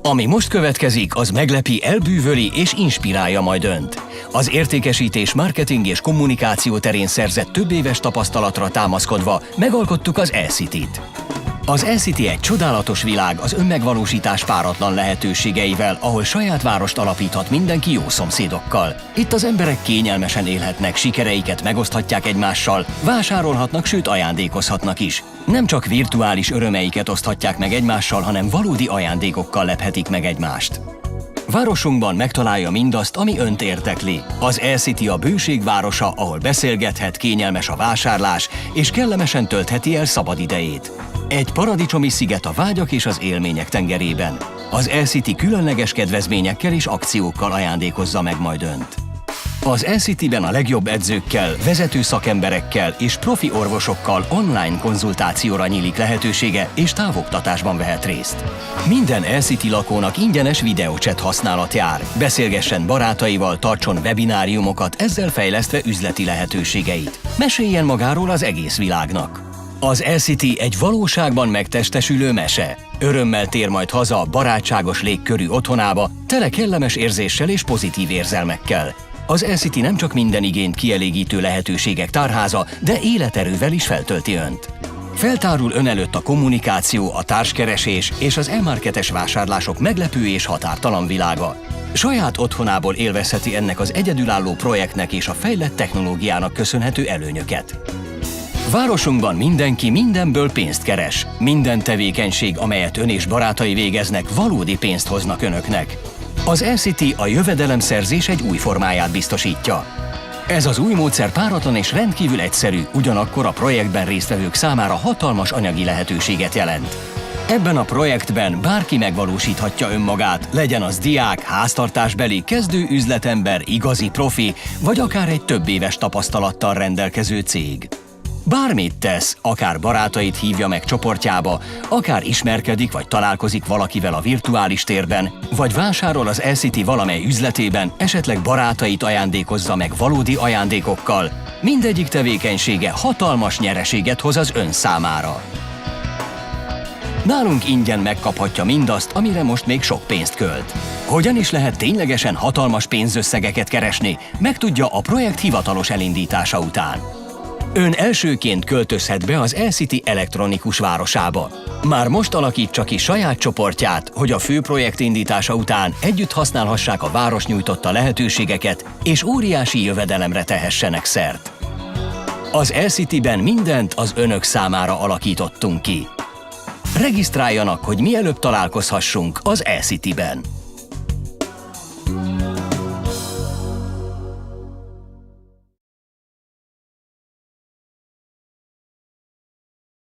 Ami most következik, az meglepi, elbűvöli és inspirálja majd Önt. Az értékesítés, marketing és kommunikáció terén szerzett több éves tapasztalatra támaszkodva megalkottuk az E-City-t. Az E-City egy csodálatos világ az önmegvalósítás páratlan lehetőségeivel, ahol saját várost alapíthat mindenki jó szomszédokkal. Itt az emberek kényelmesen élhetnek, sikereiket megoszthatják egymással, vásárolhatnak, sőt ajándékozhatnak is. Nem csak virtuális örömeiket oszthatják meg egymással, hanem valódi ajándékokkal lephetik meg egymást. Városunkban megtalálja mindazt, ami Önt érdekli. Az E-City a bőség városa, ahol beszélgethet, kényelmes a vásárlás, és kellemesen töltheti el szabadidejét. Egy paradicsomi sziget a vágyak és az élmények tengerében. Az E-City különleges kedvezményekkel és akciókkal ajándékozza meg majd Önt. Az E-Cityben a legjobb edzőkkel, vezető szakemberekkel és profi orvosokkal online konzultációra nyílik lehetősége, és távoktatásban vehet részt. Minden E-City lakónak ingyenes videóchat használat jár. Beszélgessen barátaival, tartson webináriumokat, ezzel fejlesztve üzleti lehetőségeit. Meséljen magáról az egész világnak. Az E-City egy valóságban megtestesülő mese. Örömmel tér majd haza barátságos légkörű otthonába, tele kellemes érzéssel és pozitív érzelmekkel. Az E-City nem csak minden igényt kielégítő lehetőségek tárháza, de életerővel is feltölti Önt. Feltárul Ön előtt a kommunikáció, a társkeresés és az e-marketes vásárlások meglepő és határtalan világa. Saját otthonából élvezheti ennek az egyedülálló projektnek és a fejlett technológiának köszönhető előnyöket. Városunkban mindenki mindenből pénzt keres. Minden tevékenység, amelyet Ön és barátai végeznek, valódi pénzt hoznak Önöknek. Az E-City a jövedelemszerzés egy új formáját biztosítja. Ez az új módszer páratlan és rendkívül egyszerű, ugyanakkor a projektben résztvevők számára hatalmas anyagi lehetőséget jelent. Ebben a projektben bárki megvalósíthatja önmagát, legyen az diák, háztartásbeli, kezdő üzletember, igazi profi, vagy akár egy több éves tapasztalattal rendelkező cég. Bármit tesz, akár barátait hívja meg csoportjába, akár ismerkedik vagy találkozik valakivel a virtuális térben, vagy vásárol az E-City valamely üzletében, esetleg barátait ajándékozza meg valódi ajándékokkal, mindegyik tevékenysége hatalmas nyereséget hoz az Ön számára. Nálunk ingyen megkaphatja mindazt, amire most még sok pénzt költ. Hogyan is lehet ténylegesen hatalmas pénzösszegeket keresni, megtudja a projekt hivatalos elindítása után. Ön elsőként költözhet be az E-City elektronikus városába. Már most alakítsa ki saját csoportját, hogy a fő projekt indítása után együtt használhassák a város nyújtotta lehetőségeket, és óriási jövedelemre tehessenek szert. Az E-Cityben mindent az Önök számára alakítottunk ki. Regisztráljanak, hogy mielőbb találkozhassunk az E-Cityben.